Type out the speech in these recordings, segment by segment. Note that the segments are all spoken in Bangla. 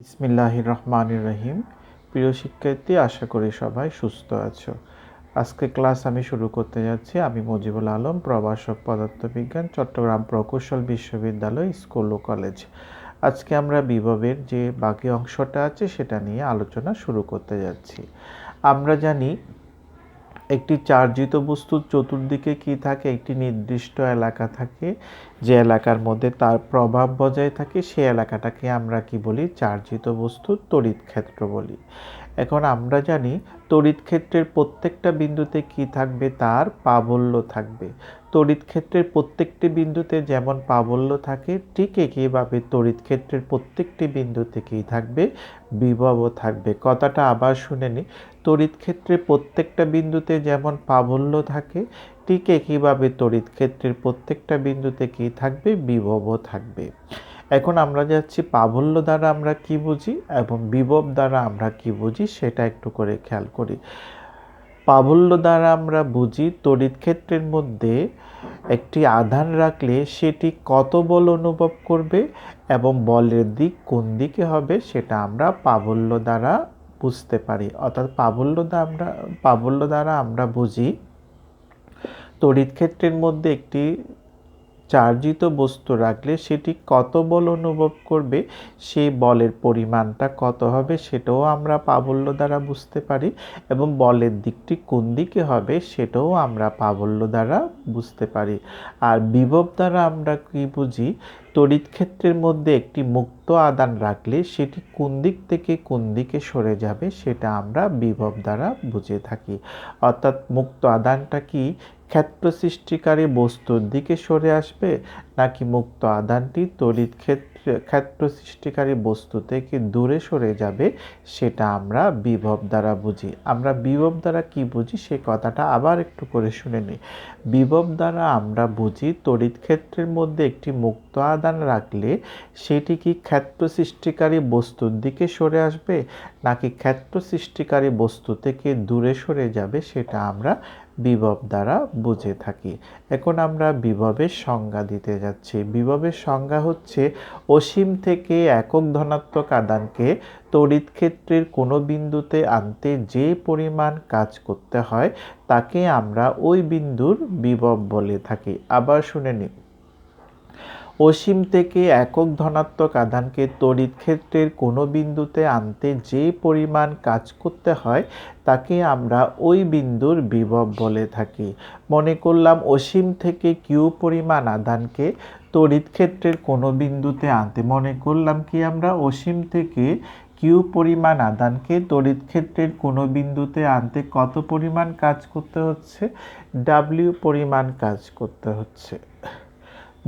বিসমিল্লাহির রহমানির রহিম। প্রিয় শিক্ষার্থী, আশা করি সবাই সুস্থ আছো। আজকে ক্লাস আমি শুরু করতে যাচ্ছি। আমি মুজিবুল আলম, প্রভাষক পদার্থবিজ্ঞান, চট্টগ্রাম প্রকৌশল বিশ্ববিদ্যালয় স্কুল ও কলেজ। আজকে আমরা বিভবের যে বাকি অংশটা আছে সেটা নিয়ে আলোচনা শুরু করতে যাচ্ছি। আমরা জানি একটি চার্জিত বস্তুর চতুর্দিকে কি থাকে, একটি নির্দিষ্ট এলাকা থাকে, যে এলাকার মধ্যে তার প্রভাব বজায় থাকে সেই এলাকাটাকে আমরা কি বলি, চার্জিত বস্তুর তড়িৎ ক্ষেত্র বলি। এখন আমরা জানি তড়িৎ ক্ষেত্রের প্রত্যেকটা বিন্দুতে কি থাকবে, তার প্রাবল্য থাকবে। তড়িৎ ক্ষেত্রের প্রত্যেকটি বিন্দুতে যেমন প্রাবল্য থাকে, ঠিক একইভাবে তড়িৎ ক্ষেত্রের প্রত্যেকটি বিন্দুতে কি থাকবে, বিভবও থাকবে। কথাটা আবার শুনে নি। তড়িৎ ক্ষেত্রের প্রত্যেকটা বিন্দুতে যেমন প্রাবল্য থাকে, ঠিক একইভাবে তড়িৎ ক্ষেত্রের প্রত্যেকটা বিন্দুতে কি থাকবে, বিভবও থাকবে। এখন আমরা যাচ্ছি প্রাবল্য দ্বারা আমরা কি বুঝি এবং বিভব দ্বারা আমরা কি বুঝি সেটা একটু করে খেয়াল করি। প্রাবল্য দ্বারা আমরা বুঝি তড়িৎ ক্ষেত্রের মধ্যে একটি আধান রাখলে সেটি কত বল অনুভব করবে এবং বলের দিক কোন দিকে হবে সেটা আমরা প্রাবল্য দ্বারা বুঝতে পারি। অর্থাৎ প্রাবল্য দ্বারা আমরা বুঝি তড়িৎ ক্ষেত্রের মধ্যে একটি চার্জিত বস্তু রাখলে সেটি কত বল অনুভব করবে, সেই বলের পরিমাণটা কত হবে সেটাও আমরা প্রাবল্য দ্বারা বুঝতে পারি এবং বলের দিকটি কোন দিকে হবে সেটাও আমরা প্রাবল্য দ্বারা বুঝতে পারি। আর বিভব দ্বারা আমরা কি বুঝি, তড়িৎ ক্ষেত্রের মধ্যে একটি মুক্ত আধান রাখলে সেটি কোন দিক থেকে কোন দিকে সরে যাবে সেটা আমরা বিভব দ্বারা বুঝে থাকি। অর্থাৎ মুক্ত আধানটা কি ক্ষেত্র সৃষ্টিকারী বস্তুর দিকে সরে আসবে, নাকি মুক্ত আধানটি তড়িৎ ক্ষেত্র সৃষ্টিকারী বস্তু থেকে দূরে সরে যাবে, সেটা আমরা বিভব দ্বারা বুঝি। আমরা বিভব দ্বারা কি বুঝি সে কথাটা আবার একটু করে শুনে নিই। বিভব দ্বারা আমরা বুঝি তড়িৎ ক্ষেত্রের মধ্যে একটি মুক্ত আধান রাখলে সেটি কি ক্ষেত্র সৃষ্টিকারী বস্তুর দিকে সরে আসবে, নাকি ক্ষেত্র সৃষ্টিকারী বস্তু থেকে দূরে সরে যাবে, সেটা আমরা বিভব দ্বারা বুঝে থাকি। এখন আমরা বিভবের সংজ্ঞা দিতে যাচ্ছি। বিভবের সংজ্ঞা হচ্ছে অসীম থেকে একক ধনাত্মক আধানকে তড়িৎ ক্ষেত্রের কোনো বিন্দুতে আনতে যে পরিমাণ কাজ করতে হয় তাকে আমরা ওই বিন্দুর বিভব বলে থাকি। আবার শুনে নিন। অসীম থেকে একক ধনাত্মক আধানকে তড়িৎ ক্ষেত্রের কোনো বিন্দুতে আনতে যে পরিমাণ কাজ করতে হয় তাকে আমরা ওই বিন্দুর বিভব বলে থাকি। মনে করলাম অসীম থেকে কিউ পরিমাণ আধানকে তড়িৎ ক্ষেত্রের কোনো বিন্দুতে আনতে, মনে করলাম কি আমরা অসীম থেকে কিউ পরিমাণ আধানকে তড়িৎ ক্ষেত্রের কোনো বিন্দুতে আনতে কত পরিমাণ কাজ করতে হচ্ছে, ডাব্লিউ পরিমাণ কাজ করতে হচ্ছে।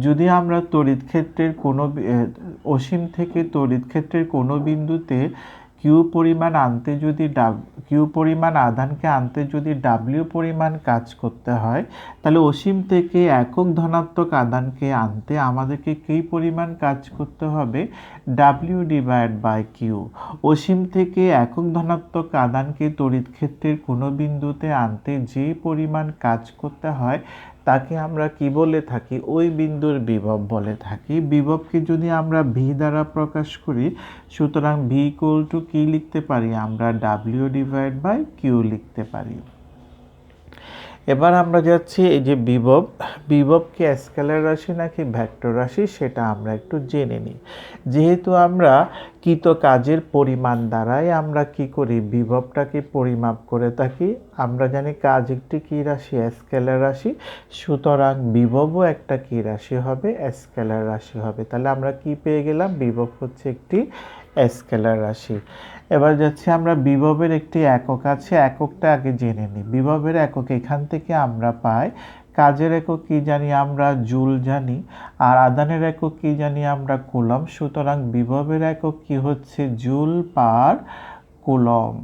যদি আমরা তড়িৎ ক্ষেত্রের কোনো অসীম থেকে তড়িৎ ক্ষেত্রের কোনো বিন্দুতে কিউ পরিমাণ আধানকে আনতে যদি ডাব্লিউ পরিমাণ কাজ করতে হয়, তাহলে অসীম থেকে একক ধনাত্মক আধানকে আনতে আমাদেরকে কি পরিমাণ কাজ করতে হবে, ডাব্লিউ ডিভাইড বাই কিউ। অসীম থেকে একক ধনাত্মক আধানকে তড়িৎ ক্ষেত্রের কোনো বিন্দুতে আনতে যে পরিমাণ কাজ করতে হয় তাকে আমরা কি বলে থাকি, ওই বিন্দুর বিভব বলে থাকি। বিভবকে যদি আমরা ভি দ্বারা প্রকাশ করি, সুতরাং ভি ইকুয়াল টু কি লিখতে পারি, আমরা ডাব্লিউ ডিভাইড বাই কিউ লিখতে পারি। এবার আমরা যাচ্ছি এই যে বিভব কি স্কেলার রাশি নাকি ভেক্টর রাশি সেটা আমরা একটু জেনে নিই। যেহেতু আমরা কৃত কাজের পরিমাণ দ্বারাই আমরা কি করি, বিভবটাকে পরিমাপ করে থাকি। আমরা জানি কাজ একটি কি রাশি, স্কেলার রাশি, সুতরাং বিভবও একটা কি রাশি হবে, স্কেলার রাশি হবে। তাহলে আমরা কি পেয়ে গেলাম, বিভব হচ্ছে একটি স্কেলার রাশি। এবার যাচ্ছি আমরা বিভবের একটি একক আছে, এককটা আগে জেনে নিই। বিভবের একক এখান থেকে আমরা পাই, কাজের একক কি জানি আমরা, জুল জানি, আর আধানের একক কি জানি আমরা, কুলম। সুতরাং বিভবের একক কি হচ্ছে, জুল পার কুলম।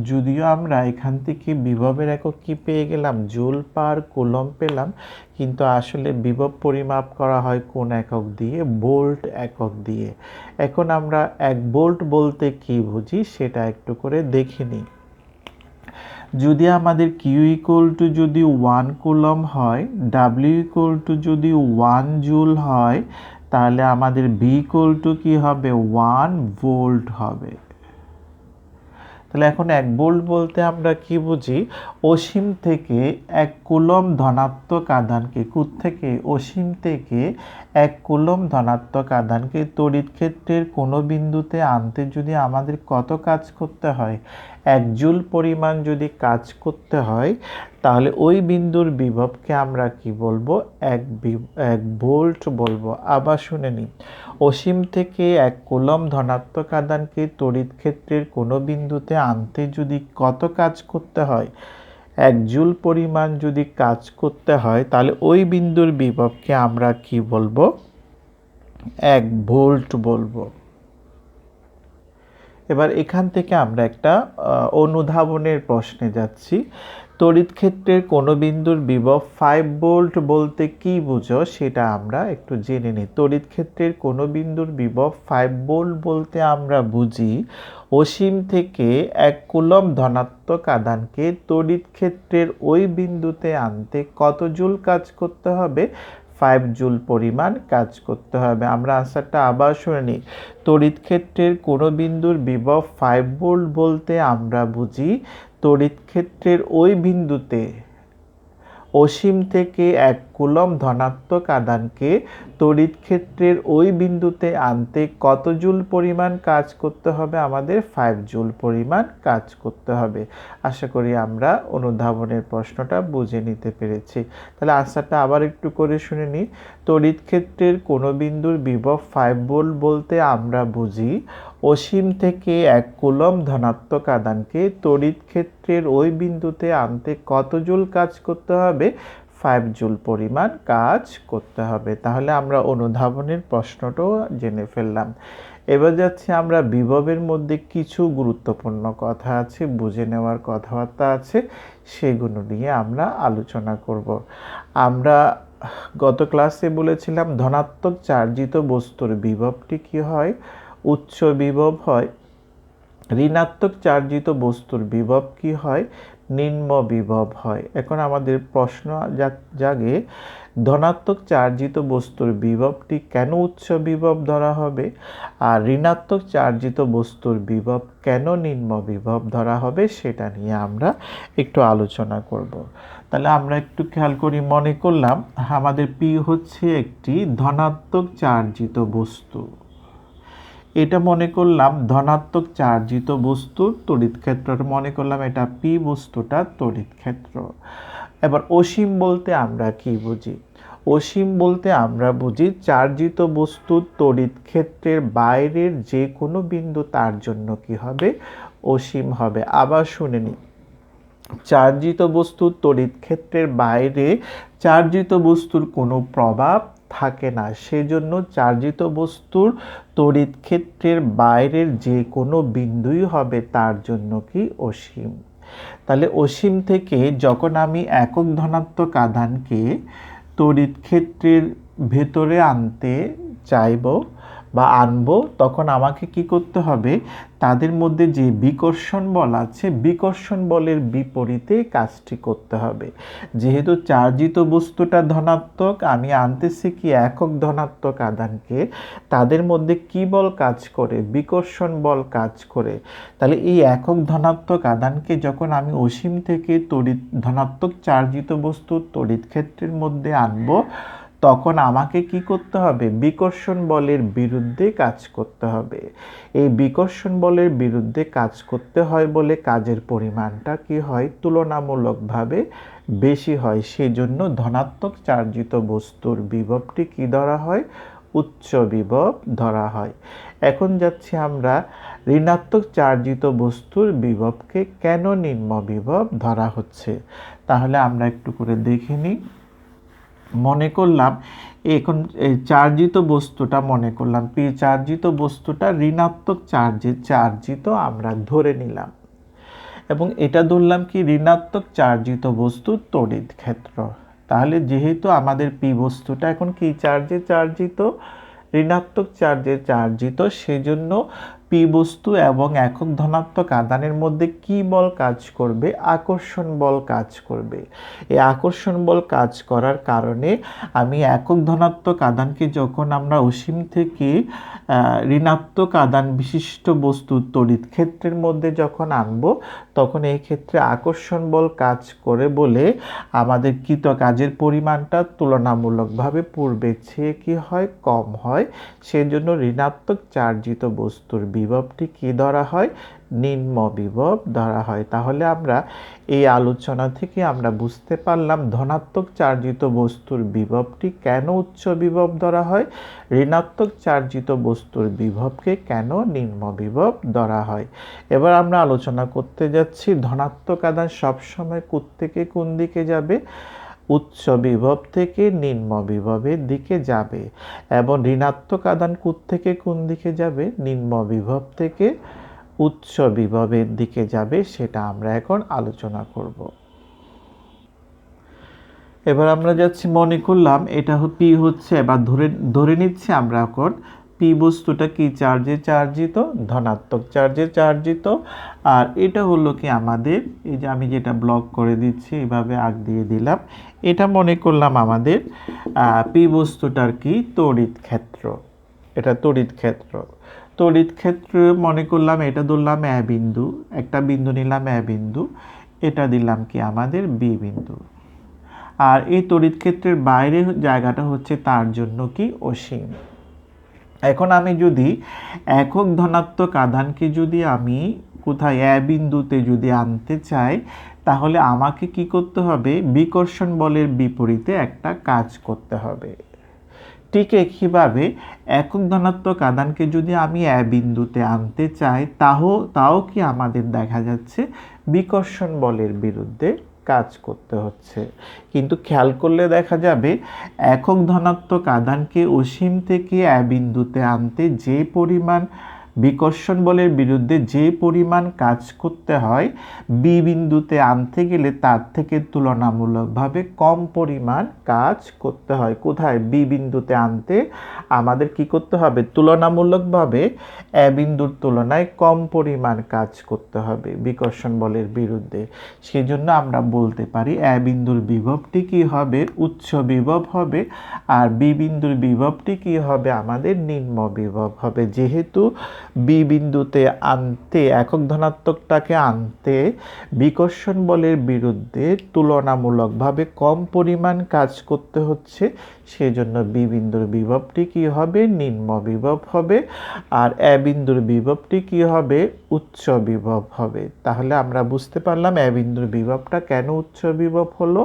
যদিও আমরা এখান থেকে বিভবের একক কি পেয়ে গেলাম, জুল পার কুলম পেলাম, কিন্তু আসলে বিভব পরিমাপ করা হয় কোন একক দিয়ে, ভোল্ট একক দিয়ে। এখন আমরা 1 ভোল্ট বলতে কি বুঝি সেটা একটু করে দেখে নিই। যদি আমাদের কিউ ইকুয়াল টু যদি 1 কুলম হয়, ডাব্লিউ ইকুয়াল টু যদি 1 জুল হয়, তাহলে আমাদের বি ইকুয়াল টু কি হবে 1 ভোল্ট হবে। তাহলে এখন 1 ভোল্ট বলতে আমরা কি বুঝি, অসীম থেকে 1 কুলম্ব ধনাত্মক আধানকে থেকে অসীম থেকে 1 কুলম্ব ধনাত্মক আধানকে তড়িৎ ক্ষেত্রের কোনো বিন্দুতে আনতে যদি আমাদের কত কাজ করতে হয়, 1 জুল পরিমাণ যদি কাজ করতে হয়, তাহলে ওই বিন্দুর বিভবকে আমরা কি বলবো, 1 ভোল্ট বলবো। আবার শুনে নিই, অসীম থেকে 1 কুলম্ব ধনাত্মক আধানকে তড়িৎ ক্ষেত্রের কোনো বিন্দুতে আনতে যদি কত কাজ করতে হয়, 1 জুল পরিমাণ যদি কাজ করতে হয়, তাহলে ওই বিন্দুর বিভবকে আমরা কি বলবো, 1 ভোল্ট বলবো। এবার এখান থেকে আমরা একটা অনুধাবনের প্রশ্নে যাচ্ছি। তড়িৎ ক্ষেত্রের কোনো বিন্দুর বিভব 5 ভোল্ট বলতে কি বুঝো সেটা আমরা একটু জেনে নিই। তড়িৎ ক্ষেত্রের কোনো বিন্দুর বিভব 5 ভোল্ট বলতে আমরা বুঝি অসীম থেকে 1 কুলম্ব ধনাত্মক আধানকে তড়িৎ ক্ষেত্রের ওই বিন্দুতে আনতে কত জুল কাজ করতে হবে, 5 জুল পরিমাণ কাজ করতে হবে। আমরা আনসারটা আবার শুনে নিই। তড়িৎ ক্ষেত্রের কোনো বিন্দুর বিভব 5 ভোল্ট বলতে আমরা বুঝি তড়িৎ ক্ষেত্রের ওই বিন্দুতে অসীম থেকে 1 কুলম্ব ধনাত্মক আধানকে তড়িৎ ক্ষেত্রের ওই বিন্দুতে আনতে কত জুল পরিমাণ কাজ করতে হবে, আমাদের 5 জুল পরিমাণ কাজ করতে হবে। আশা করি আমরা অনুধাবনের প্রশ্নটা বুঝে নিতে পেরেছি। তাহলে আনসারটা আবার একটু করে শুনে নিই। তড়িৎ ক্ষেত্রের কোনো বিন্দুর বিভব 5 ভোল্ট বলতে আমরা বুঝি অসীম থেকে 1 কুলম্ব ধনাত্মক আধানকে তড়িৎ ক্ষেত্রের ওই বিন্দুতে আনতে কত জুল কাজ করতে হবে, 5 জুল পরিমাণ কাজ করতে হবে। তাহলে আমরা অনুধাবনের প্রশ্নটাও জেনে ফেললাম। এবার যাচ্ছি আমরা বিভবের মধ্যে কিছু গুরুত্বপূর্ণ কথা আছে, বুঝে নেওয়ার কথাবার্তা আছে, সেগুলো নিয়ে আমরা আলোচনা করব। আমরা গত ক্লাসে বলেছিলাম ধনাত্মক চার্জিত বস্তুর বিভবটি কি হয়, উচ্চ বিভব হয়। ঋণাত্মক চার্জিত বস্তুর বিভব কি হয়, নিম্ন বিভব হয়। এখন আমাদের প্রশ্ন জাগে, ধনাত্মক চার্জিত বস্তুর বিভবটি কেন উচ্চ বিভব ধরা হবে, আর ঋণাত্মক চার্জিত বস্তুর বিভব কেন নিম্ন বিভব ধরা হবে, সেটা নিয়ে আমরা একটু আলোচনা করব। তাহলে আমরা একটু খেয়াল করি, মনে করলাম আমাদের পি হচ্ছে একটি ধনাত্মক চার্জিত বস্তু। এটা মনে করলাম ধনাত্মক চার্জিত বস্তুর তড়িৎ ক্ষেত্র, মনে করলাম এটা পি বস্তুটা তড়িৎ ক্ষেত্র। এবার অসীম বলতে আমরা কি বুঝি, অসীম বলতে আমরা বুঝি চার্জিত বস্তুর তড়িৎ ক্ষেত্রের বাইরের যে কোনো বিন্দু তার জন্য কি হবে, অসীম হবে। আবার শুনে নিই, চার্জিত বস্তুর তড়িৎ ক্ষেত্রের বাইরে চার্জিত বস্তুর কোনো প্রভাব থাকে না, সেজন্য চার্জিত বস্তুর তড়িৎ ক্ষেত্রের বাইরের যে কোনো বিন্দুই হবে তার জন্য কি অসীম। তাহলে অসীম থেকে যখন আমি একক ধনাত্মক আধানকে তড়িৎ ক্ষেত্রের ভেতরে আনতে চাইব বা আনবো, তখন আমাকে কি করতে হবে, তাদের মধ্যে যে বিকর্ষণ বল আছে, বিকর্ষণ বলের বিপরীতে কাজটি করতে হবে। যেহেতু চার্জিত বস্তুটা ধনাত্মক, আমি আনতেছি কি একক ধনাত্মক আধানকে, তাদের মধ্যে কি বল কাজ করে, বিকর্ষণ বল কাজ করে। তাহলে এই একক ধনাত্মক আধানকে যখন আমি অসীম থেকে ধনাত্মক চার্জিত বস্তুর তড়িৎ ক্ষেত্রের মধ্যে আনবো, তখন আমাকে কি করতে হবে, বিকর্ষণ বলের বিরুদ্ধে কাজ করতে হবে। এই বিকর্ষণ বলের বিরুদ্ধে কাজ করতে হয় বলে কাজের পরিমাণটা কি হয়, তুলনামূলকভাবে বেশি হয়। সেজন্য ধনাত্মক চার্জিত বস্তুর বিভবটি কি ধরা হয়, উচ্চ বিভব ধরা হয়। এখন যাচ্ছি আমরা ঋণাত্মক চার্জিত বস্তুর বিভবকে কেন নিম্ন বিভব ধরা হচ্ছে। তাহলে আমরা একটু করে দেখে নিই। মনে করলাম এখন এই চার্জিত বস্তুটা, মনে করলাম পি চার্জিত বস্তুটা ঋণাত্মক চার্জে চার্জিত আমরা ধরে নিলাম, এবং এটা ধরলাম কি ঋণাত্মক চার্জিত বস্তুর তড়িৎ ক্ষেত্র। তাহলে যেহেতু আমাদের পি বস্তুটা এখন কি চার্জে চার্জিত, ঋণাত্মক চার্জে চার্জিত, সেজন্য পি বস্তু এবং একক ধনাত্মক আধানের মধ্যে কি বল কাজ করবে? আকর্ষণ বল কাজ করবে। এই আকর্ষণ বল কাজ করার কারণে আমি একক ধনাত্মক আধানকে যখন আমরা অসীম থেকে ঋণাত্মক আধান বিশিষ্ট বস্তুর তড়িৎ ক্ষেত্রের মধ্যে যখন আনব, তখন এই ক্ষেত্রে আকর্ষণ বল কাজ করে বলে আমাদের কৃত কাজের পরিমাণটা তুলনামূলকভাবে পূর্বের চেয়ে কি হয়? কম হয়। সেজন্য ঋণাত্মক চার্জিত বস্তুর বিভবটি কি ধরা হয়? নিম্ন বিভব ধরা হয়। তাহলে আমরা এই আলোচনা থেকে আমরা বুঝতে পারলাম ধনাত্মক চার্জিত বস্তুর বিভবটি কেন উচ্চ বিভব ধরা হয়, ঋণাত্মক চার্জিত বস্তুর বিভবকে কেন নিম্ন বিভব ধরা হয়। এবার আমরা আলোচনা করতে যাচ্ছি ধনাত্মক আধান সবসময় থেকে কোন দিকে যাবে? উচ্চ বিভব থেকে নিম্ন বিভবের দিকে যাবে, এবং ঋণাত্মক আধান থেকে কোন দিকে যাবে? নিম্ন বিভব থেকে উচ্চ বিভবের দিকে যাবে। সেটা আমরা এখন আলোচনা করব। এবার আমরা যাচ্ছি, মনে করলাম এটা পি হচ্ছে, এবার ধরে নিচ্ছি আমরা এখন পি বস্তুটা কি চার্জে চার্জিত? ধনাত্মক চার্জে চার্জিত। আর এটা হলো কি আমাদের, এই যে আমি যেটা ব্লক করে দিচ্ছি এইভাবে আগ দিয়ে দিলাম, এটা মনে করলাম আমাদের পি বস্তুটার কি তড়িৎ ক্ষেত্র। এটা তড়িৎ ক্ষেত্র। তড়িৎ ক্ষেত্র মনে করলাম এটা ধরলাম এ বিন্দু, একটা বিন্দু নিলাম এ বিন্দু, এটা দিলাম কি আমাদের বি বিন্দু। আর এই তড়িৎ ক্ষেত্রের বাইরে জায়গাটা হচ্ছে তার জন্য কি অসীম। এখন আমি যদি একক ধনাত্মক আধানকে যদি আমি কোথায় এ বিন্দুতে যদি আনতে চাই, তাহলে আমাকে কি করতে হবে? বিকর্ষণ বলের বিপরীতে একটা কাজ করতে হবে। ঠিক একইভাবে একক ধনাত্মক আধানকে যদি আমি এ বিন্দুতে আনতে চাই, তাও কি আমাদের দেখা যাচ্ছে বিকর্ষণ বলের বিরুদ্ধে কাজ করতে হচ্ছে। কিন্তু খেয়াল করলে দেখা যাবে একক ধনাত্মক আধানকে অসীম থেকে এ বিন্দুতে আনতে যে পরিমাণ বিকর্ষণ বলের বিরুদ্ধে যে পরিমাণ কাজ করতে হয়, বি বিন্দুতে আনতে গেলে তার থেকে তুলনামূলকভাবে কম পরিমাণ কাজ করতে হয়। কোথায়? বি বিন্দুতে আনতে আমাদের কি করতে হবে? তুলনামূলকভাবে এ বিন্দুর তুলনায় কম পরিমাণ কাজ করতে হবে বিকর্ষণ বলের বিরুদ্ধে। সেজন্য আমরা বলতে পারি এ বিন্দুর বিভবটি কি হবে? উচ্চ বিভব হবে, আর বি বিন্দুর বিভবটি কি হবে? আমাদের নিম্ন বিভব হবে। যেহেতু বি বিন্দুতে আনতে একক ধনাত্মকটাকে আনতে বিকর্ষণ বলের বিরুদ্ধে তুলনামূলকভাবে কম পরিমাণ কাজ করতে হচ্ছে, সেজন্য বি বিন্দুর বিভবটি কি হবে? নিম্ন বিভব হবে, আর এ বিন্দুর বিভবটি কি হবে? উচ্চ বিভব হবে। তাহলে আমরা বুঝতে পারলাম এ বিন্দুর বিভবটা কেন উচ্চ বিভব হলো,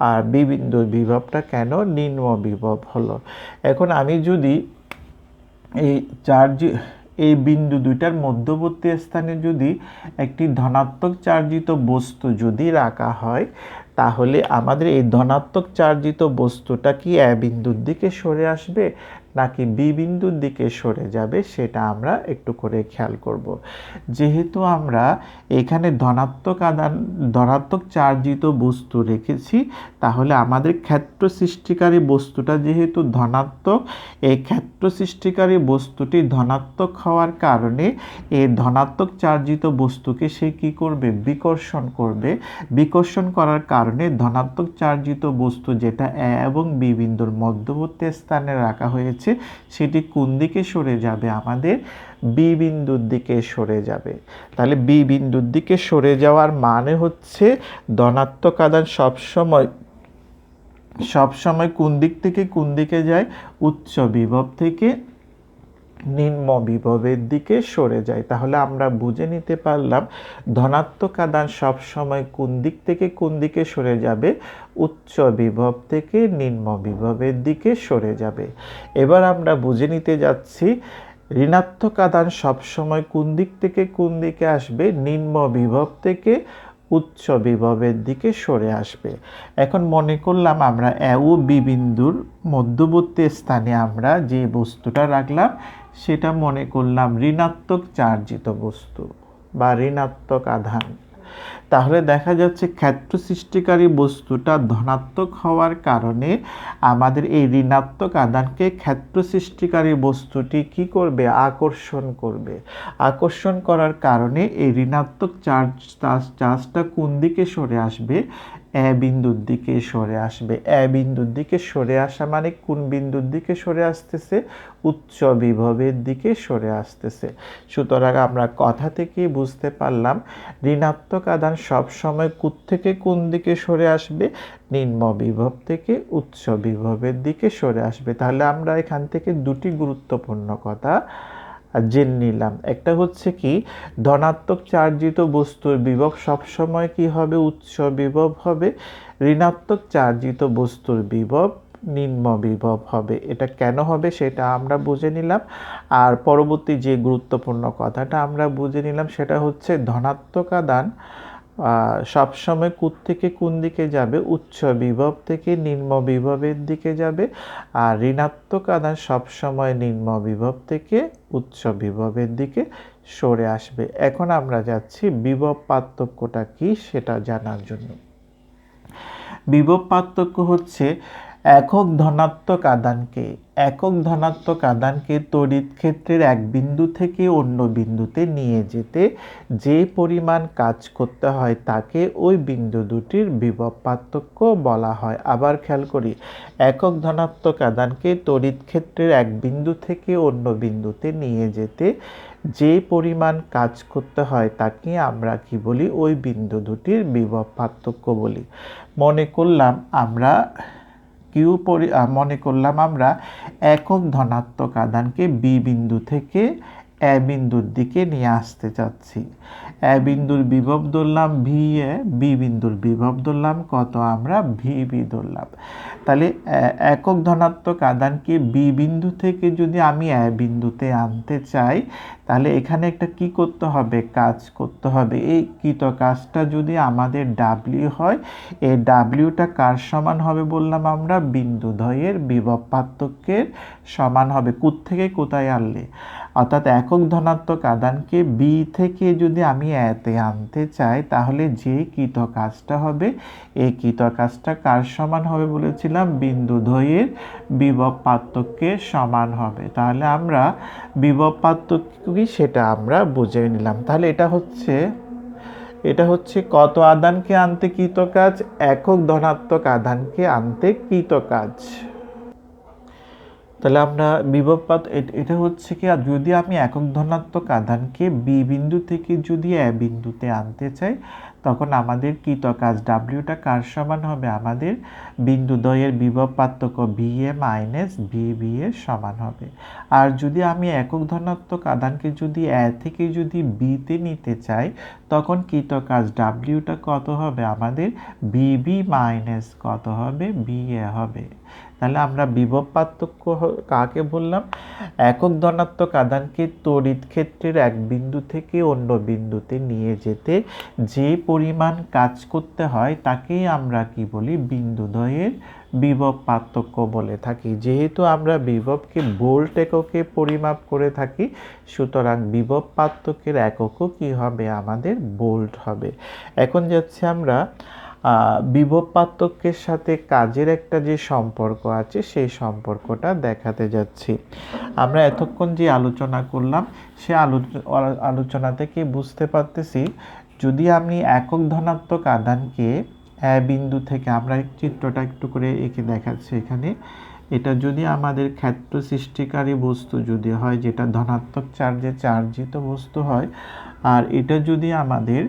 আর বি বিন্দুর বিভবটা কেন নিম্ন বিভব হলো। এখন আমি যদি এই বিন্দু দুইটার মধ্যবর্তী স্থানে যদি একটি ধনাত্মক চার্জিত বস্তু যদি রাখা হয়, তাহলে আমাদের এই ধনাত্মক চার্জিত বস্তুটা কি এ বিন্দুর দিকে সরে আসবে নাকি বি বিন্দুর দিকে সরে যাবে, সেটা আমরা একটু করে খেয়াল করব। যেহেতু আমরা এখানে ধনাত্মক চার্জিত বস্তু রেখেছি, তাহলে আমাদের ক্ষেত্র সৃষ্টিকারী বস্তুটা যেহেতু ধনাত্মক, এই ক্ষেত্র সৃষ্টিকারী বস্তুটি ধনাত্মক হওয়ার কারণে এই ধনাত্মক চার্জিত বস্তুকে সে কি করবে? বিকর্ষণ করবে। বিকর্ষণ করার কারণে ধনাত্মক চার্জিত বস্তু যেটা এ এবং বি বিন্দুর মধ্যবর্তী স্থানে রাখা হয়েছে, সেটি কোন দিকে সরে যাবে? আমাদের বি বিন্দুর দিকে সরে যাবে। তাহলে বি বিন্দুর দিকে সরে যাওয়ার মানে হচ্ছে ধনাত্মক আধান সবসময় কোন দিক থেকে কোন দিকে যায়? উচ্চ বিভব থেকে নিম্ন বিভবের দিকে সরে যায়। তাহলে আমরা বুঝে নিতে পারলাম ধনাত্মক আধান সবসময় কোন দিক থেকে কোন দিকে সরে যাবে? উচ্চ বিভব থেকে নিম্ন বিভবের দিকে সরে যাবে। এবার আমরা বুঝে নিতে যাচ্ছি ঋণাত্মক আধান সবসময় কোন দিক থেকে কোন দিকে আসবে? নিম্ন বিভব থেকে উচ্চ বিভবের দিকে সরে আসবে। এখন মনে করলাম আমরা এ ও বি বিন্দুর মধ্যবর্তী স্থানে আমরা যে বস্তুটা রাখলাম, সেটা মনে করলাম ঋণাত্মক চার্জিত বস্তু বা ঋণাত্মক আধান। তাহলে দেখা যাচ্ছে ক্ষেত্র সৃষ্টিকারী বস্তুটা ধনাত্মক হওয়ার কারণে আমাদের এই ঋণাত্মক আধানকে ক্ষেত্র সৃষ্টিকারী বস্তুটি কি করবে? আকর্ষণ করবে। আকর্ষণ করার কারণে এই ঋণাত্মক চার্জটা কোন দিকে সরে আসবে? এ বিন্দুর দিকে সরে আসবে। এ বিন্দুর দিকে সরে আসা মানে কোন বিন্দুর দিকে সরে আসতেছে? উচ্চ বিভবের দিকে সরে আসতেছে। সুতরাং আমরা কথা থেকেই বুঝতে পারলাম ঋণাত্মক আধান সবসময় থেকে কোন দিকে সরে আসবে? নিম্ন বিভব থেকে উচ্চ বিভবের দিকে সরে আসবে। তাহলে আমরা এখান থেকে দুটি গুরুত্বপূর্ণ কথা জেনে নিলাম। একটা হচ্ছে কি, ধনাত্মক চার্জিত বস্তুর বিভব সবসময় কি হবে? উচ্চ বিভব হবে। ঋণাত্মক চার্জিত বস্তুর বিভব নিম্ন বিভব হবে। এটা কেন হবে সেটা আমরা বুঝে নিলাম। আর পরবর্তী যে গুরুত্বপূর্ণ কথাটা আমরা বুঝে নিলাম সেটা হচ্ছে ধনাত্মক আধান সবসময় থেকে কোন দিকে যাবে? উচ্চ বিভব থেকে নিম্ন বিভবের দিকে যাবে। আর ঋণাত্মক আধান সবসময় নিম্ন বিভব থেকে উচ্চ বিভবের দিকে সরে আসবে। এখন আমরা যাচ্ছি বিভব পার্থক্যটা কি সেটা জানার জন্য। বিভব পার্থক্য হচ্ছে একক ধনাত্মক আধানকে তড়িৎ ক্ষেত্রের এক বিন্দু থেকে অন্য বিন্দুতে নিয়ে যেতে যে পরিমাণ কাজ করতে হয় তাকে ওই বিন্দু দুটির বিভব পার্থক্য বলা হয়। আবার খেয়াল করি, একক ধনাত্মক আধানকে তড়িৎ ক্ষেত্রের এক বিন্দু থেকে অন্য বিন্দুতে নিয়ে যেতে যে পরিমাণ কাজ করতে হয় তাকে আমরা কি বলি? ওই বিন্দু দুটির বিভব পার্থক্য বলি। মনে করলাম আমরা একক ধনাত্মক আধানকে বি বিন্দু থেকে এ বিন্দুর দিকে নিয়ে আসতে চাচ্ছি। এ বিন্দুর বিভব ধরলাম ভি এ, বি বিন্দুর বিভব ধরলাম কত? আমরা ভিবি ধরলাম। তাহলে একক ধনাত্মক আধানকে বি বিন্দু থেকে যদি আমি এ বিন্দুতে আনতে চাই তাহলে এখানে একটা কি করতে হবে? কাজ করতে হবে। এই কৃত কাজটা যদি আমাদের ডাব্লিউ হয়, এই ডাব্লিউটা কার সমান হবে বললাম আমরা? বিন্দুদ্বয়ের বিভব পার্থক্যের সমান হবে। থেকে কোথায় আনলে? অর্থাৎ একক ধনাত্মক আধানকে বি থেকে যদি আমি এতে আনতে চাই তাহলে যে কৃত কাজটা হবে এই কৃত কাজটা কার সমান হবে বলেছিলাম? বিন্দুদ্বয়ের বিভব পার্থক্যের সমান হবে। তাহলে আমরা বিভব পার্থক্য কি সেটা আমরা বুঝে নিলাম। তাহলে এটা হচ্ছে কত আধানকে আনতে কৃত কাজ? একক ধনাত্মক আধানকে আনতে কৃত কাজ। তাহলে আমরা এটা হচ্ছে কি, যদি আমি একক ধনাত্মক আধানকে বি বিন্দু থেকে যদি এ বিন্দুতে আনতে চাই তখন আমাদের কৃত কাজ ডাব্লিউটা কার সমান হবে? আমাদের বিন্দুদ্বয়ের বিভব পার্থক্য বি এ মাইনাস বি এর সমান হবে। আর যদি আমি একক ধনাত্মক আধানকে যদি এ থেকে যদি বিতে নিতে চাই তখন কৃত কাজ ডাব্লিউটা কত হবে? আমাদের বিবি মাইনাস কত হবে? বি এ হবে। তাহলে আমরা বিভব পার্থক্য কাকে বললাম? একক ধনাত্মক আধানকে তড়িৎ ক্ষেত্রের এক বিন্দু থেকে অন্য বিন্দুতে নিয়ে যেতে যে পরিমাণ কাজ করতে হয় তাকেই আমরা কি বলি? বিন্দুদ্বয়ের বিভব পার্থক্য বলে থাকি। যেহেতু আমরা বিভবকে ভোল্ট এককে পরিমাপ করে থাকি সুতরাং বিভব পার্থক্যের এককও কি হবে? আমাদের ভোল্ট হবে। এখন যাচ্ছি আমরা বিভব পার্থক্যের সাথে কাজের একটা যে সম্পর্ক আছে সেই সম্পর্কটা দেখাতে যাচ্ছি। আমরা এতক্ষণ যে আলোচনা করলাম সে আলোচনা থেকে বুঝতে পারতেছি যদি আমি একক ধনাত্মক আধানকে এ বিন্দু থেকে, আমরা চিত্রটা একটু করে এঁকে দেখাচ্ছি এখানে, এটা যদি আমাদের ক্ষেত্র সৃষ্টিকারী বস্তু যদি হয়, যেটা ধনাত্মক চার্জে চার্জিত বস্তু হয়, আর এটা যদি আমাদের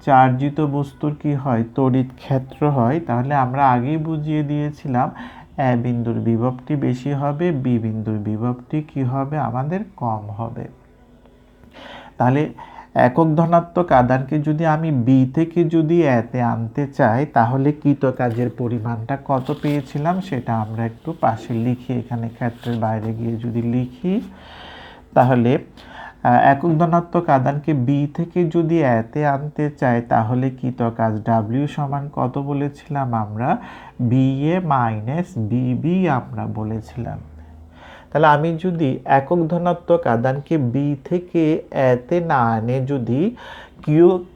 চার্জিত বস্তুর কি হয়? তড়িৎ ক্ষেত্র হয়, তাহলে আমরা আগেই বুঝিয়ে দিয়েছিলাম এ বিন্দুর বিভবটি বেশি হবে, বি বিন্দুর বিভবটি কি হবে? আমাদের কম হবে। তাহলে একক ধনাত্মক আধানকে যদি আমি বি থেকে যদি এতে আনতে চাই তাহলে কৃত কাজের পরিমাণটা কত পেয়েছিলাম সেটা আমরা একটু পাশে লিখি। এখানে ক্ষেত্রের বাইরে গিয়ে যদি লিখি তাহলে একক ধনাত্মক আধানকে বি থেকে যদি এতে আনতে চাই তাহলে কৃত কাজ ডাব্লিউ সমান কত বলেছিলাম আমরা? বি এ মাইনাস বিবি আমরা বলেছিলাম। তাহলে আমি যদি একক ধনাত্মক আধানকে বি থেকে এতে না এনে যদি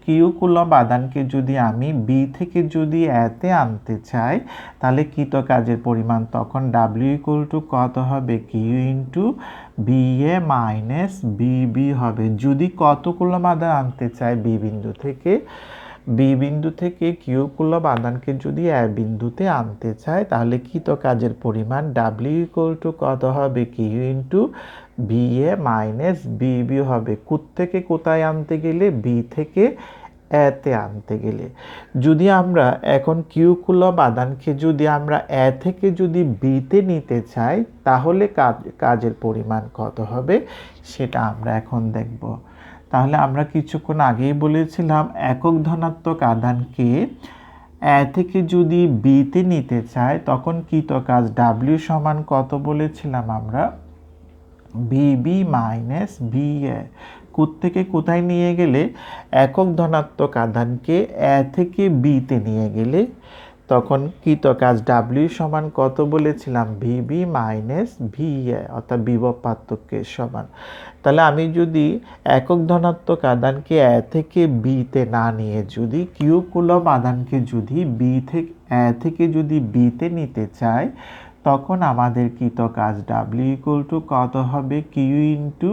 কিউ কুলম্ব আধানকে যদি আমি বি থেকে যদি এতে আনতে চাই, তাহলে কৃত কাজের পরিমাণ তখন ডাব্লিউ ইকুয়াল টু কত হবে, Q into B A minus বিবি হবে। যদি কত কুলম্ব আধান আনতে চাই বি বিন্দু থেকে কিউ কুলম্ব আধানকে যদি এ বিন্দুতে আনতে চায়, তাহলে কৃত কাজের পরিমাণ ডাব্লিউ ইকুয়াল টু কত হবে, Q into B A minus বিবি হবে। থেকে কোথায় আনতে গেলে, বি থেকে এতে আনতে গেলে। যদি আমরা এখন কিউ কুলম্ব আধানকে যদি আমরা এ থেকে যদি বিতে নিতে চাই, তাহলে কাজের পরিমাণ কত হবে সেটা আমরা এখন দেখব। তাহলে আমরা কিছুক্ষণ আগেই বলেছিলাম একক ধনাত্মক আধানকে এ থেকে যদি বিতে নিতে চাই, তখন কৃত কাজ ডাব্লিউ সমান কত বলেছিলাম আমরা, বিবি মাইনাস বিএ। থেকে কোথায় নিয়ে গেলে, একক ধনাত্মক আধানকে এ থেকে বিতে নিয়ে গেলে তখন কৃত কাজ ডাব্লিউ সমান কত বলেছিলাম, ভিবি মাইনাস ভিএ, অর্থাৎ বিভব পার্থক্যের সমান। তাহলে আমি যদি একক ধনাত্মক আধানকে এ থেকে বিতে না নিয়ে যদি কিউ কুলম্ব আধানকে যদি এ থেকে যদি বিতে নিতে চাই, তখন আমাদের কৃত কাজ ডাব্লিউ ইকুয়াল টু কত হবে, কিউ ইন্টু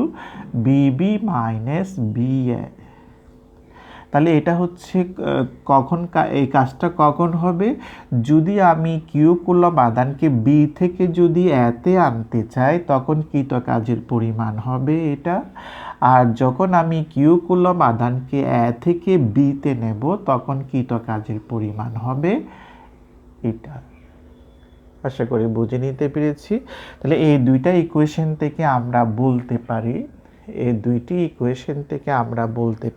বিবি মাইনাস বিএ। তাহলে এটা হচ্ছে কখন, এই কাজটা কখন হবে, যদি আমি কিউ কুলম্ব আধানকে বি থেকে যদি এতে আনতে চাই, তখন কৃত কাজের পরিমাণ হবে এটা। আর যখন আমি কিউ কুলম্ব আধানকে এ থেকে বিতে নেব, তখন কৃত কাজের পরিমাণ হবে এটা। আশা করি বুঝে নিতে পেরেছি। তাহলে এই দুইটা ইকুয়েশন থেকে আমরা বলতে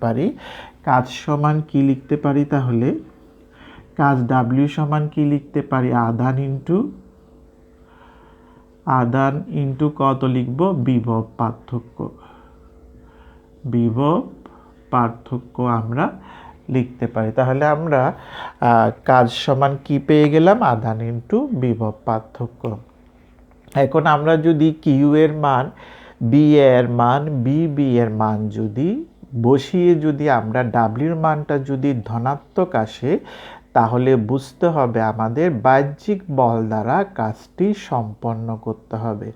পারি, কাজ সমান কি লিখতে পারি, তাহলে কাজ ডাব্লিউ সমান কি লিখতে পারি, আধান ইন্টু কত লিখব, বিভব পার্থক্য আমরা লিখতে পারি। তাহলে আমরা কাজ সমান কি পেয়ে গেলাম, আধান ইন্টু বিভব পার্থক্য। এখন আমরা যদি কিউ এর মান, বি এর মান, বি এর মান যদি বসিয়ে যদি আমরা ডাব্লিউর মানটা যদি ধনাত্মক আসে, তাহলে বুঝতে হবে আমাদের বাহ্যিক বল দ্বারা কাজটি সম্পন্ন করতে হবে।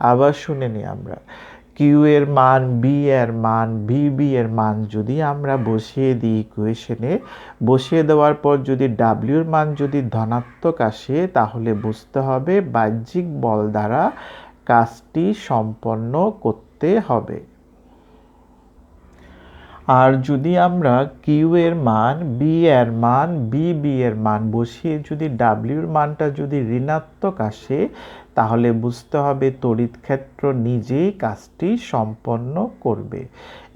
আবার শুনে নিই আমরা, কিউ এর মান, বি এর মান, বি এর মান যদি আমরা বসিয়ে দিই ইকুয়েশনে, বসিয়ে দেওয়ার পর যদি ডাব্লিউর মান যদি ধনাত্মক আসে, তাহলে বুঝতে হবে বাহ্যিক বল দ্বারা কাজটি সম্পন্ন করতে হবে। আর যদি আমরা কিউ এর মান, বি এর মান, বি এর মান বসিয়ে যদি ডাব্লিউর মানটা যদি ঋণাত্মক আসে, তাহলে বুঝতে হবে তড়িৎ ক্ষেত্র নিজেই কাজটি সম্পন্ন করবে।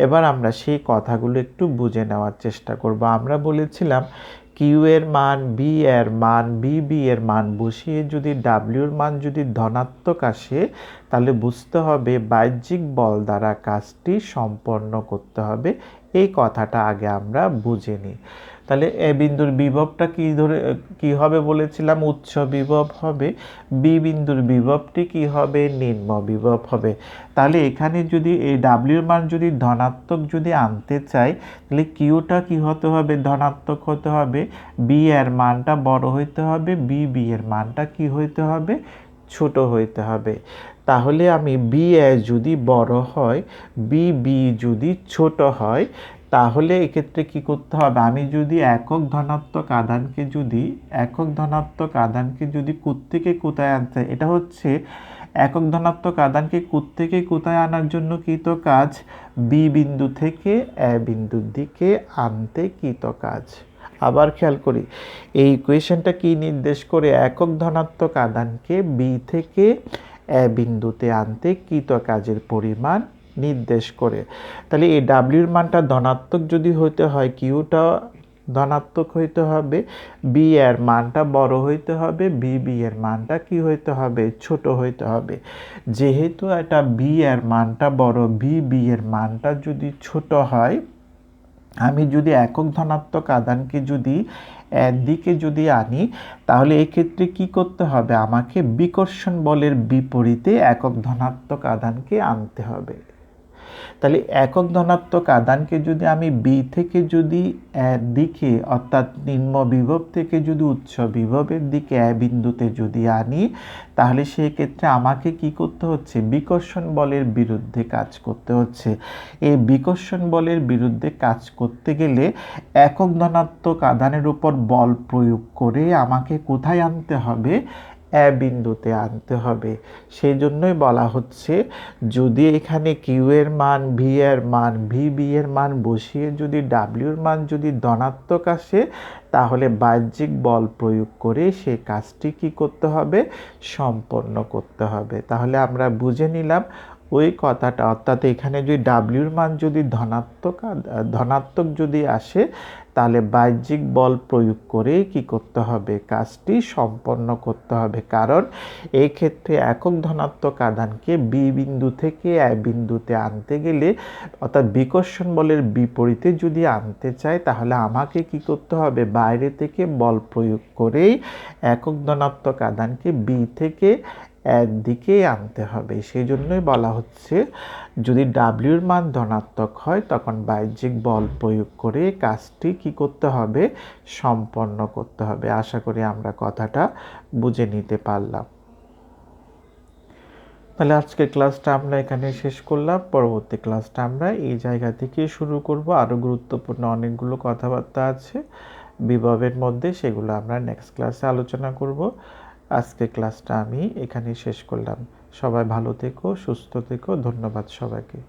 এবার আমরা সেই কথাগুলো একটু বুঝে নেওয়ার চেষ্টা করব। আমরা বলেছিলাম কিউ এর মান, বি এর মান, বি এর মান বসিয়ে যদি ডাব্লিউর মান যদি ধনাত্মক আসে, তাহলে বুঝতে হবে বাহ্যিক বল দ্বারা কাজটি সম্পন্ন করতে হবে। এই কথাটা আগে আমরা বুঝে নিই। তাহলে এ বিন্দুর বিভবটা কি হবে বলেছিলাম, উচ্চ বিভব হবে। বি বিন্দুর বিভবটি কি হবে, নিম্ন বিভব হবে। তাহলে এখানে যদি এই ডাব্লিউর মান যদি ধনাত্মক যদি আনতে চাই, তাহলে কিউটা কি হতে হবে, ধনাত্মক হতে হবে। বি এর মানটা বড় হইতে হবে, বি এর মানটা কি হইতে হবে, ছোট হইতে হবে। তাহলে আমি বি এ যদি বড় হয়, বি যদি ছোট হয়, তাহলে এক্ষেত্রে কি করতে হবে, আমি যদি একক ধনাত্মক আধানকে যদি থেকে কোথায় আনতে, এটা হচ্ছে একক ধনাত্মক আধানকে থেকে কোথায় আনার জন্য কৃত কাজ, বি বিন্দু থেকে এ বিন্দুর দিকে আনতে কৃত কাজ। আবার খেয়াল করি, এই ইকুয়েশনটা কি নির্দেশ করে, একক ধনাত্মক আধানকে বি থেকে এ বিন্দুতে আনতে কৃত কাজের পরিমাণ নির্দেশ করে। তাহলে এই ডাব্লিউর মানটা ধনাত্মক যদি হইতে হয়, কিউটা ধনাত্মক হইতে হবে, বি এর মানটা বড় হইতে হবে, বি এর মানটা কি হইতে হবে, ছোট হইতে হবে। যেহেতু এটা বি এর মানটা বড়, বি এর মানটা যদি ছোট হয়, আমি যদি একক ধনাত্মক আধানকে যদি একদিকে যদি আনি, তাহলে এক্ষেত্রে কি করতে হবে? আমাকে বিকর্ষণ বলের বিপরীতে একক ধনাত্মক আধানকে আনতে হবে। তাহলে একক ধনাত্মক আধানকে যদি আমি বি থেকে যদি দিকে অর্থাৎ নিম্ন বিভব থেকে যদি উচ্চ বিভবের দিকে বিন্দুতে যদি আনি, তাহলে সেই ক্ষেত্রে আমাকে কি করতে হচ্ছে? বিকর্ষণ বলের বিরুদ্ধে কাজ করতে হচ্ছে। এই বিকর্ষণ বলের বিরুদ্ধে কাজ করতে গেলে একক ধনাত্মক আধানের উপর বল প্রয়োগ করে আমাকে কোথায় আনতে হবে? বিন্দুতে আনতে হবে। সেই জন্যই বলা হচ্ছে, যদি এখানে কিউ এর মান, ভি এর মান, বি এর মান বসিয়ে যদি ডাব্লিউর মান যদি ধনাত্মক আসে, তাহলে বাহ্যিক বল প্রয়োগ করে সেই কাজটি কি করতে হবে? সম্পন্ন করতে হবে। তাহলে আমরা বুঝে নিলাম ওই কথাটা, অর্থাৎ এখানে যদি ডাব্লিউর মান যদি ধনাত্মক যদি আসে, তাহলে বাহ্যিক বল প্রয়োগ করে কি করতে হবে? কাজটি সম্পন্ন করতে হবে। কারণ এই ক্ষেত্রে একক ধনাত্মক আধানকে বি বিন্দু থেকে এ বিন্দুতে আনতে গেলে, অর্থাৎ বিকর্ষণ বলের বিপরীতে যদি আনতে চাই, তাহলে আমাকে কি করতে হবে? বাইরে থেকে বল প্রয়োগ করেই একক ধনাত্মক আধানকে বি থেকে একদিকে আনতে হবে। সেই জন্যই বলা হচ্ছে, যদি ডাব্লিউর মান ধনাত্মক হয়, তখন বাহ্যিক বল প্রয়োগ করে কাজটি কি করতে হবে? সম্পন্ন করতে হবে। আশা করি আমরা কথাটা বুঝে নিতে পারলাম। তাহলে আজকের ক্লাসটা আমরা এখানে শেষ করলাম। পরবর্তী ক্লাসটা আমরা এই জায়গা থেকে শুরু করব। আরও গুরুত্বপূর্ণ অনেকগুলো কথাবার্তা আছে বিভবের মধ্যে, সেগুলো আমরা নেক্সট ক্লাসে আলোচনা করব। আজকের ক্লাসটা আমি এখানেই শেষ করলাম। সবাই ভালো থেকো, সুস্থ থেকো। ধন্যবাদ সবাইকে।